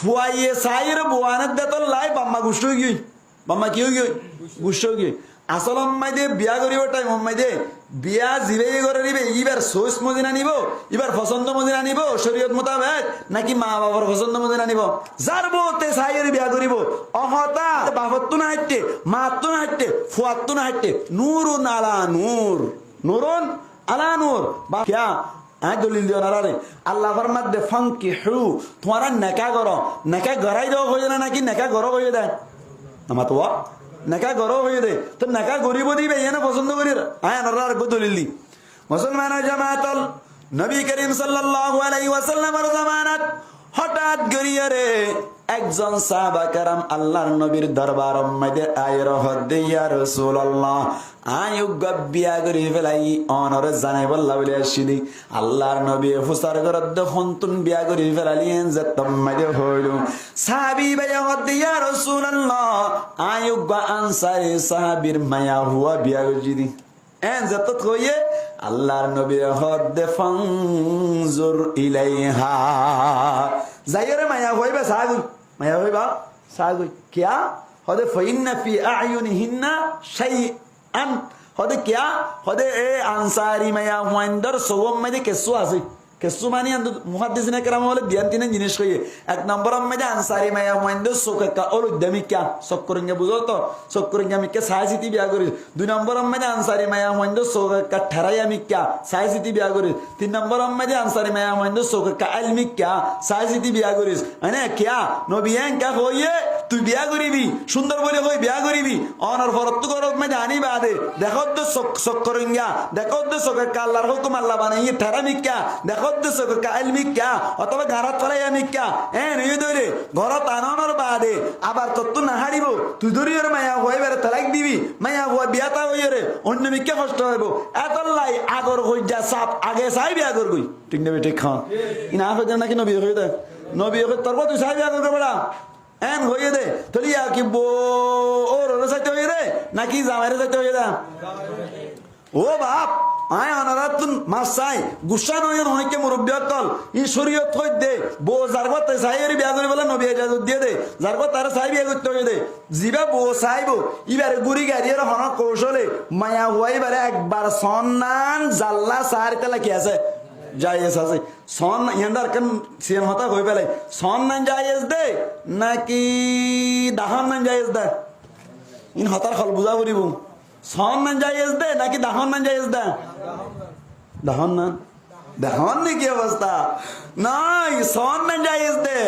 ফুয়াইয়ে সাইর বুয়ানের দেতল লাই বাম্মা গুষ্ট হয়ে গিয়ে বাম্মা কি হয়ে গিয়ে গুষ্ট হয়ে গিয়ে আসল অম্মাই দিয়ে বিয়া করিব টাইম অম্মাই দিয়ে বিয়া জিবে করে নিবে এবার সোস মদিনা নিব এবার পছন্দ মদিনা নিব শরীয়ত মোতাবেক নাকি মা বাবার পছন্দ মদিনা নিব যার বউতে সাইয়ের বিয়া করিব অহতা বাপত্তু না হাঁটতে মাত্তু না হাঁটতে ফুয়াত্তু না হাঁটতে নূরুন আলা নূর নূরুন আলা নূর বা ক্যা দলিল দিও না রে আল্লাহ ফরমাত দে ফাঙ্কি হু তোমারা নেকা করো নেকা গড়াই দেওয়া হয়ে না নাকি নেকা গড় হয়ে দেয় আমার তো নেকা গড় হয়ে দে তো নেকা গরিব দিবে এনে পছন্দ করি আর দলিল দি মুসলমান জামাতল নবী করিম সাল্লাল্লাহু আলাইহি ওয়াসাল্লামের জামানাত হঠাৎ গড়িয়ে রে একজন সাহাবা کرام আল্লাহর নবীর দরবার মধ্যে আয় রহদ ইয়া রাসূলুল্লাহ আয়ু গবিয়া গরি ফেলাই অনর জানাই বল্লা বলে আসিনি আল্লাহর নবী ফুসার গরদ হন্তুন বিয়া গরি ফেলালিয়েন যে তম্মাদে হইলো সাহাবী ভাই হদ ইয়া রাসূলুল্লাহ আয়ু গ আনসারী সাহাবীর মায়া হুয়া বিয়া গরি এন যত কইয়ে আল্লাহর নবী হদ ফানজুর ইলাইহা যাইরে মায়া হইবা সাগু মায়া হইবা সাগু কিয়া হদে ফাইন্না ফি আয়ুনিহিন্না শাইআন হদে কিয়া হদে এ আনসারি মায়া হুয়াইন্দর সওম মধ্যে কেসু আছে কেসু মানে মুহাদ্দিসিনে কেরাম বলে দিয়ান তিন জিনিস কইয়ে এক নম্বর মধ্যে আনসারি মায়া হুয়াইন্দর সোকা ওল দমিকা সকরিঙ্গা বুঝো তো সকরিঙ্গা মিকে সাইসিতি বিয়া করি দুই নম্বর মধ্যে আনসারি মায়া হুয়াইন্দর সোকা ঠরাইয়া মিকা সাইসিতি বিয়া করি তিন নম্বর মধ্যে আনসারি মায়া হুয়াইন্দর সোকা আলমিকা সাইসিতি বিয়া করিস মানে কিয়া নবিয়ান কা হইয়ে তুই বিয়া করিবি সুন্দর বলে হই বিয়া করিবি অনর ফরত গরব মধ্যে আনি বাদে দেখো তো সকরিঙ্গা দেখো তো সোকা আল্লাহর হুকুম আল্লাহ বানাইয়ে ঠরামিকা দেখো অথবা ঘাড়ত ফেলাই মিকা নিয়ে ধরে ঘরত আনানোর বাদে আবার তত্ত্ব না হারিব তুই ধরি ওর মায়া হয়ে বেড়ে তালাক দিবি মায়া হওয়া বিয়াতা হয়ে রে অন্য মিকে কষ্ট হইব এতলাই আগর হই যা সাপ আগে চাই বিয়া করবি ঠিক নেবে ঠিক খাওয়া ইনা হয়ে নাকি নবী হয়ে দে নবী হয়ে তোর তুই চাই বিয়া করবে বেড়া এন হয়ে দে তোর ইয়া কি ওর চাইতে হয়ে রে নাকি জামাইরে চাইতে হয়ে দে ও বাপ আয় অনারাতুন মাসাই গুসা নয় অনেকে মুরব্বী তল ই শরীয়ত হই দে বো জারবা তে সাইয়ের বিয়া করে বলে নবী ইজাজত দিয়ে দে জারবা তার সাই বিয়া করতে হই দে জিবা বো সাইবো ইবারে গুরি গাড়ির হন কৌশলে মায়া হই বারে একবার সন্নান জাল্লা সার তেলা কি আছে জায়েজ আছে সন ইয়ান্দার কেন সিয়ান হতা হই পেলে সন্নান জায়েজ দে নাকি দাহান মান জায়েজ দে ইন হতার খল বুঝা করিব সন্নান জায়েজ দে নাকি দাহন মান জায়েজ দে দাহন না দাহন কি অবস্থা নাই সন্নান জায়েজ দে